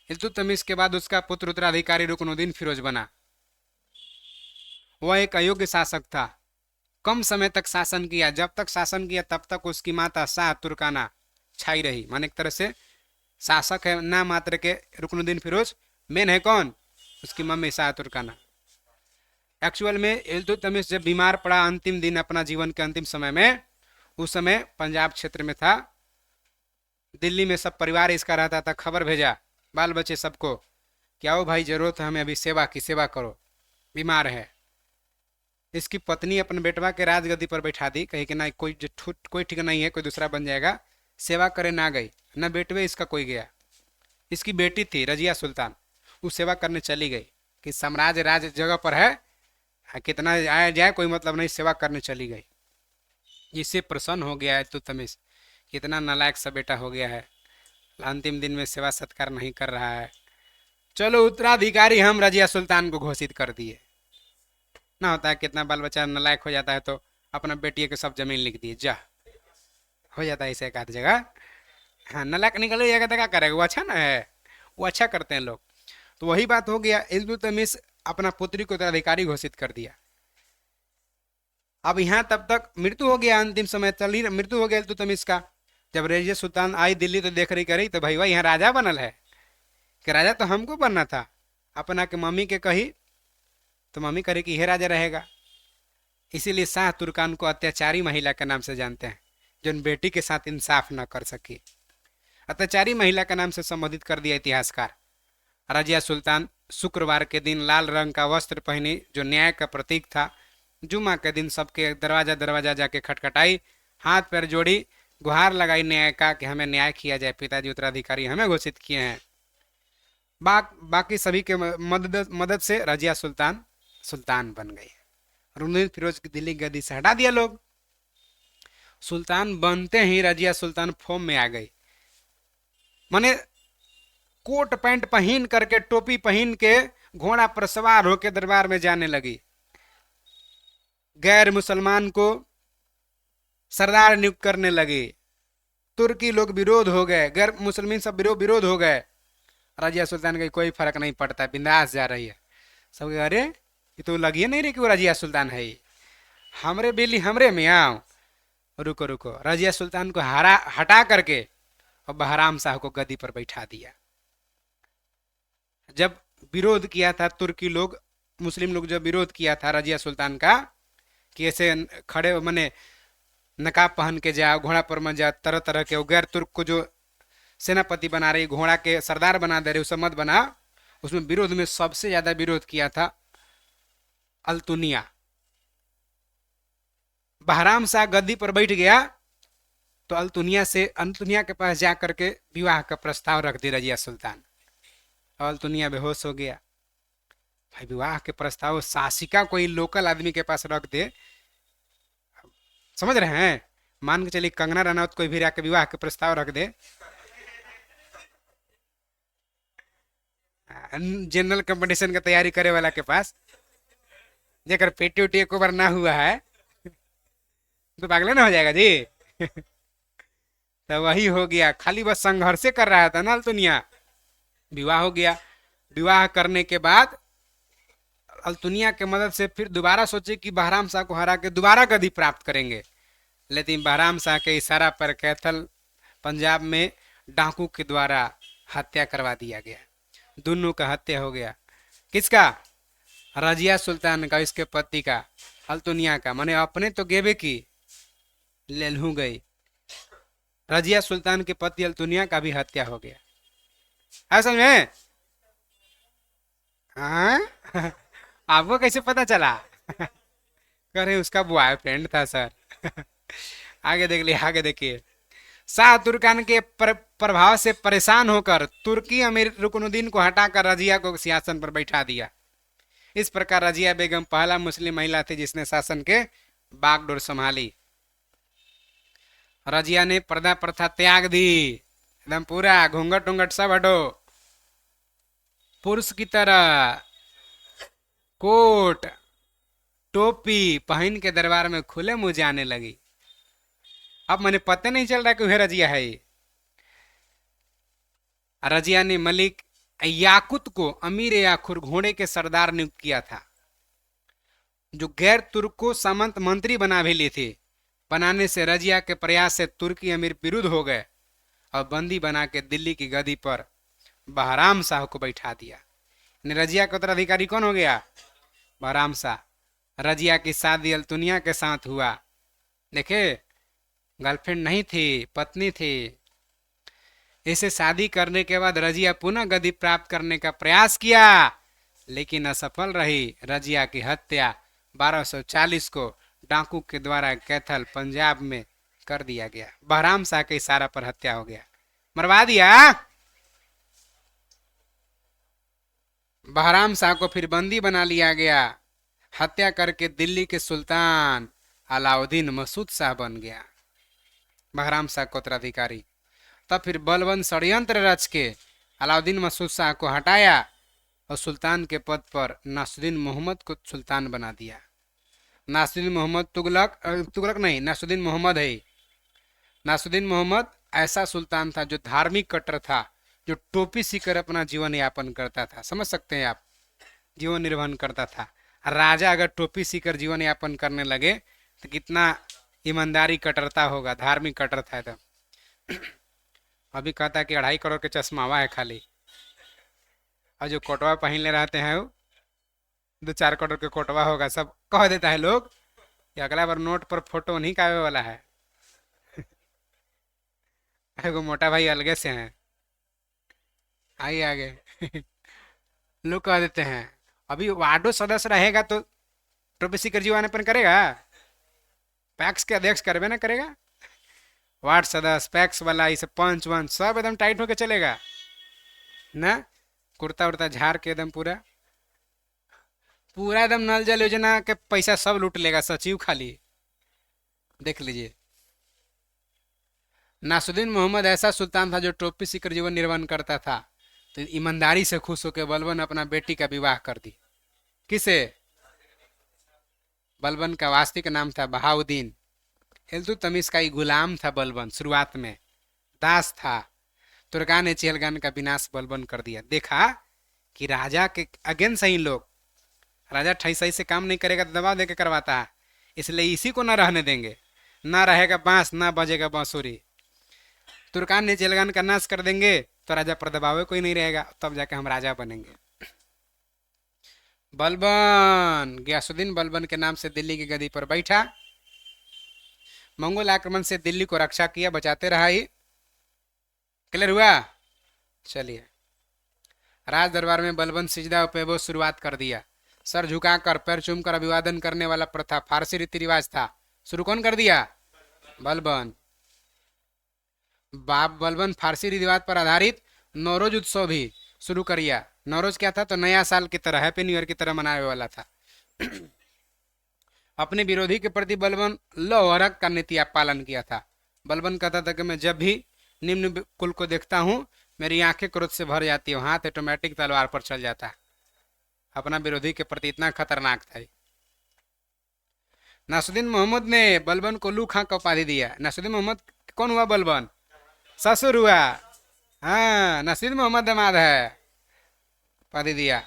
इल्तुतमिश के बाद उसका पुत्र उत्तराधिकारी रुकनुद्दीन फिरोज बना। वह एक अयोग्य शासक था, कम समय तक शासन किया। जब तक शासन किया तब तक उसकी माता शाह तुर्काना छाई रही। माने एक तरह से शासक है ना मात्र के रुकनुद्दीन फिरोज, मेन है कौन? उसकी मम्मी शाह तुर्काना। एक्चुअल में इल्तुतमिश जब बीमार पड़ा अंतिम दिन अपना जीवन के अंतिम समय में, उस समय पंजाब क्षेत्र में था। दिल्ली में सब परिवार इसका रहता था। खबर भेजा बाल बच्चे सबको कि आओ भाई जरूरत है हमें अभी सेवा की, सेवा करो, बीमार है। इसकी पत्नी अपने बेटवा के राजगद्दी पर बैठा दी, कही कि ना कोई ठीक नहीं है, कोई दूसरा बन जाएगा। सेवा करे ना गई, न बेटवे इसका कोई गया। इसकी बेटी थी रजिया सुल्तान, वो सेवा करने चली गई कि साम्राज्य राज जगह पर है, कितना आया जाए कोई मतलब नहीं, सेवा करने चली गई। इससे प्रसन्न हो गया है इल्तुतमिश, कितना नालायक सा बेटा हो गया है, अंतिम दिन में सेवा सत्कार नहीं कर रहा है। चलो उत्तराधिकारी हम रजिया सुल्तान को घोषित कर दिए। ना होता है कितना बाल बच्चा नालायक हो जाता है तो अपना बेटियों के सब जमीन लिख दिए, जा हो जाता है ऐसे एक आध जगह। हाँ, नालायक निकल जाएगा तो क्या करेगा, वो अच्छा ना है, वो अच्छा करते हैं लोग। तो वही बात हो गया, इल्तुतमिश अपना पुत्री को उत्तराधिकारी घोषित कर दिया। अब यहाँ तब तक मृत्यु हो गया, अंतिम समय चल ही मृत्यु हो गया इल्तुतमिश का। जब रजिया सुल्तान आई दिल्ली तो देख रही करी तो भाई वह यहाँ राजा बनल है, कि राजा तो हमको बनना था। अपना के मम्मी के कही तो मम्मी करे कि यह राजा रहेगा। इसीलिए शाह तुर्कान को अत्याचारी महिला के नाम से जानते हैं, जो बेटी के साथ इंसाफ न कर सकी। अत्याचारी महिला के नाम से संबोधित कर दिया इतिहासकार। रजिया सुल्तान शुक्रवार के दिन लाल रंग का वस्त्र पहनी, जो न्याय का प्रतीक था। जुम्मा के दिन सबके दरवाजा दरवाजा जाके खटखटाई, हाथ पैर जोड़ी, गुहार लगाई न्याय का कि हमें न्याय किया जाए, पिताजी उत्तराधिकारी हमें घोषित किए हैं। बाकी सभी के मदद से रजिया सुल्तान सुल्तान बन गई। रुकनुद्दीन फिरोज की दिल्ली गद्दी से हटा दिया लोग। सुल्तान बनते ही रजिया सुल्तान फॉर्म में आ गई, माने कोट पैंट पहन करके, टोपी पहन के घोड़ा पर सवार होकर दरबार में जाने लगी। गैर मुसलमान को सरदार नियुक्त करने लगी। तुर्की लोग विरोध हो गए, गैर मुसलमान सब विरोध हो गए। रजिया सुल्तान का कोई फर्क नहीं पड़ता, बिंदास जा रही है। सब अरे ये तो लगी नहीं रही कि वो रजिया सुल्तान है, हमरे बेली हमरे में आओ। रुको रुको, रजिया सुल्तान को हटा करके और बहराम शाह को गद्दी पर बैठा दिया। जब विरोध किया था तुर्की लोग, मुस्लिम लोग जब विरोध किया था रजिया सुल्तान का कि ऐसे खड़े मने नकाब पहन के जाओ, घोड़ा पर मत जाओ, तरह तरह के गैर तुर्क को जो सेनापति बना रही, घोड़ा के सरदार बना दे रहे, उसे मत बना। उसमें विरोध में सबसे ज्यादा विरोध किया था अल्तुनिया। बहराम शाह गद्दी पर बैठ गया तो अल्तुनिया के पास जा करके विवाह का प्रस्ताव रख दी रजिया सुल्तान। अल्तुनिया बेहोश हो गया। भाई विवाह के प्रस्ताव शासिका कोई लोकल आदमी के पास रख दे, समझ रहे हैं? मान के चलिए कंगना रनौत कोई भी आके विवाह के प्रस्ताव रख दे, जनरल कंपटीशन का तैयारी करे वाला के पास, जेकर पेटी उटी एक बार ना हुआ है तो पागल ना हो जाएगा जी। तो वही हो गया, खाली बस संघर्ष कर रहा था ना अल्तुनिया, विवाह हो गया। विवाह करने के बाद अल्तुनिया के मदद से फिर दोबारा सोचे कि बहराम शाह को हरा के दोबारा गद्दी प्राप्त करेंगे, लेकिन बहराम शाह के इशारा पर कैथल पंजाब में डाकू के द्वारा हत्या करवा दिया गया। दोनों का हत्या हो गया। किसका? रजिया सुल्तान का, इसके पति का, अल्तुनिया का। माने अपने तो गेबे की लेलहू गई, रजिया सुल्तान के पति अल्तुनिया का भी हत्या हो गया। असल में हाँ आपको कैसे पता चला? करे उसका बॉयफ्रेंड था सर। आगे देख लिया, आगे देखिए। शाह तुर्कान के प्रभाव से परेशान होकर तुर्की अमीर रुकनुद्दीन को हटाकर रजिया को सिंहासन पर बैठा दिया। इस प्रकार रजिया बेगम पहला मुस्लिम महिला थी जिसने शासन के बागडोर संभाली। रजिया ने पर्दा प्रथा त्याग दी, एकदम पूरा घूंघट उंगट सब हटो। पुरुष की तरह कोट टोपी पहन के दरबार में खुले मुंह जाने लगी। अब मैंने पता नहीं चल रहा कि वह रजिया है। रजिया ने मलिक याकुत को अमीर याखुर घोड़े के सरदार नियुक्त किया था, जो गैर तुर्क को सामंत मंत्री बना भी लिए थे। बनाने से रजिया के प्रयास से तुर्की अमीर विरुद्ध हो गए और बंदी बना के दिल्ली की गद्दी पर बहराम शाह को बैठा दिया। रजिया का उत्तराधिकारी कौन हो गया? बहराम शाह। रजिया की शादी अल्तुनिया के साथ हुआ। देखे, गर्लफ्रेंड नहीं थी, पत्नी थी। इसे शादी करने के बाद रजिया पुनः गद्दी प्राप्त करने का प्रयास किया, लेकिन असफल रही। रजिया की हत्या 1240 को डाकू के द्वारा कैथल पंजाब में कर दिया गया। बहराम शाह के इशारा पर हत्या हो गया, मरवा दिया। बहराम शाह को फिर बंदी बना लिया गया। हत्या करके दिल्ली के सुल्तान अलाउद्दीन मसूद शाह बन गया, बहराम शाह को उत्तराधिकारी। तब फिर बलबन षड्यंत्र रच के अलाउद्दीन मसूद शाह को हटाया और सुल्तान के पद पर नासुद्दीन मोहम्मद को सुल्तान बना दिया। नासुद्दीन मोहम्मद तुगलक नहीं, नासुद्दीन मोहम्मद है। नासुद्दीन मोहम्मद ऐसा सुल्तान था जो धार्मिक कट्टर था, जो टोपी सीकर अपना जीवन यापन करता था। समझ सकते हैं आप, जीवन निर्वहन करता था। राजा अगर टोपी सीकर जीवन यापन करने लगे तो कितना ईमानदारी कट्टरता होगा, धार्मिक कट्टर था तो। अभी कहता है कि 2.5 करोड़ के चश्मावा है खाली, और जो कोटवा पहन ले रहते हैं वो 2-4 करोड़ के कोटवा होगा। सब कह देता है लोग कि अगला बार नोट पर फोटो नहीं कावे वाला है। एगो मोटा भाई अलगे से हैं, आइए आगे। लोग कह देते हैं अभी वार्डो सदस्य रहेगा तो टोपी सीकर जीवानेपन करेगा, पैक्स के अध्यक्ष करबे ना करेगा। वार्ड सदस्य, पैक्स वाला, इसे पंच वंच सब एकदम टाइट होके चलेगा ना, कुर्ता उर्ता झाड़ के एकदम पूरा पूरा एकदम नल जल योजना के पैसा सब लूट लेगा सचिव खाली। देख लीजिए। नासुद्दीन मोहम्मद ऐसा सुल्तान था जो टोपी सीकर जीवन निर्वहन करता था, तो ईमानदारी से खुश होकर बलबन अपना बेटी का विवाह कर दी। किसे? बलबन का वास्तविक नाम था बहाउद्दीन। इल्तुतमिश का ही गुलाम था बलबन, शुरुआत में दास था। तुर्कान ने चेहलगान का विनाश बलबन कर दिया। देखा कि राजा के अगेंस्ट सही लोग, राजा सही से काम नहीं करेगा तो दबाव देके करवाता है, इसलिए इसी को ना रहने देंगे। ना रहेगा बांस, ना बजेगा बांसुरी। तुर्कान ने चेहलगान का नाश कर देंगे तो राजा पर दबाव कोई नहीं रहेगा, तब जाके हम राजा बनेंगे। बलबन, गयासुद्दीन बलबन के नाम से दिल्ली की गद्दी पर बैठा। मंगोल आक्रमण से दिल्ली को रक्षा किया, बचाते रहा। ही क्लियर हुआ? चलिए। राज दरबार में बलबन सिजदा पेबो शुरुआत कर दिया। सर झुकाकर पैर चूमकर अभिवादन करने वाला प्रथा फारसी रीति रिवाज था, शुरू कौन कर दिया? बलबन। बाप बलबन फारसी रीति रिवाज पर आधारित नौरोज उत्सव भी शुरू करिया। नौरोज क्या था? तो नया साल की तरह, हैप्पी न्यू ईयर की तरह मनाने वाला था। अपने विरोधी के प्रति बलबन लोहरक का नीति पालन किया था। बलबन कहता था कि मैं जब भी निम्न कुल को देखता हूँ मेरी आंखें क्रोध से भर जाती है, हाथ ऑटोमेटिक तलवार पर चल जाता है। अपना विरोधी के प्रति इतना खतरनाक था। नासुद्दीन मोहम्मद ने बलबन को लू खां का उपाधि दिया। नासुद्दीन मोहम्मद कौन हुआ? बलबन ससुर हुआ। हाँ, नासुद्दीन मोहम्मद दामाद है। उपाधि दिया।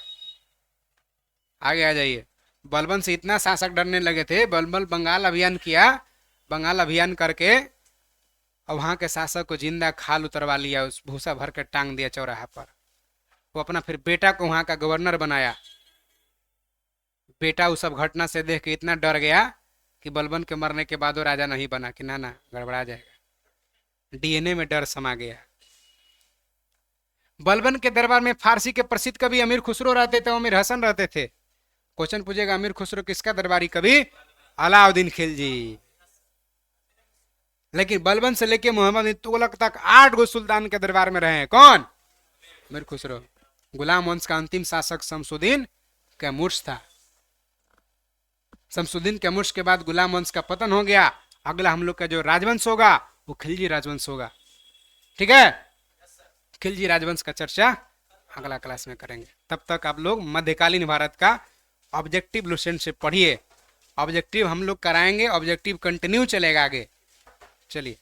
आगे आ जाइए। बलबन से इतना शासक डरने लगे थे, बलबन बंगाल अभियान किया, बंगाल अभियान करके और वहां के शासक को जिंदा खाल उतरवा लिया, उस भूसा भर के टांग दिया चौराहा पर। वो अपना फिर बेटा को वहां का गवर्नर बनाया। बेटा उस सब घटना से देख के इतना डर गया कि बलबन के मरने के बाद वो राजा नहीं बना, कि ना ना गड़बड़ा जाएगा। डीएनए में डर समा गया। बलबन के दरबार में फारसी के प्रसिद्ध कवि अमीर खुसरो रहते थे, अमीर हसन रहते थे। क्वेश्चन पूछेगा अमीर खुसरो किसका दरबारी कवि? अलाउद्दीन खिलजी। लेकिन बलबन से लेके मोहम्मद बिन तुगलक तक 8 गो सुल्तान के दरबार में रहे हैं। कौन? अमीर खुसरो। गुलाम वंश का अंतिम शासक शमसुद्दीन कैमूर्स था। शमसुद्दीन कैमूर्स के बाद गुलाम वंश का पतन हो गया। अगला हम लोग का जो राजवंश होगा वो खिलजी राजवंश होगा। ठीक है, खिलजी राजवंश का चर्चा अगला क्लास में करेंगे। तब तक आप लोग मध्यकालीन भारत का ऑब्जेक्टिव लुसेंट से पढ़िए। ऑब्जेक्टिव हम लोग कराएंगे, ऑब्जेक्टिव कंटिन्यू चलेगा आगे। चलिए।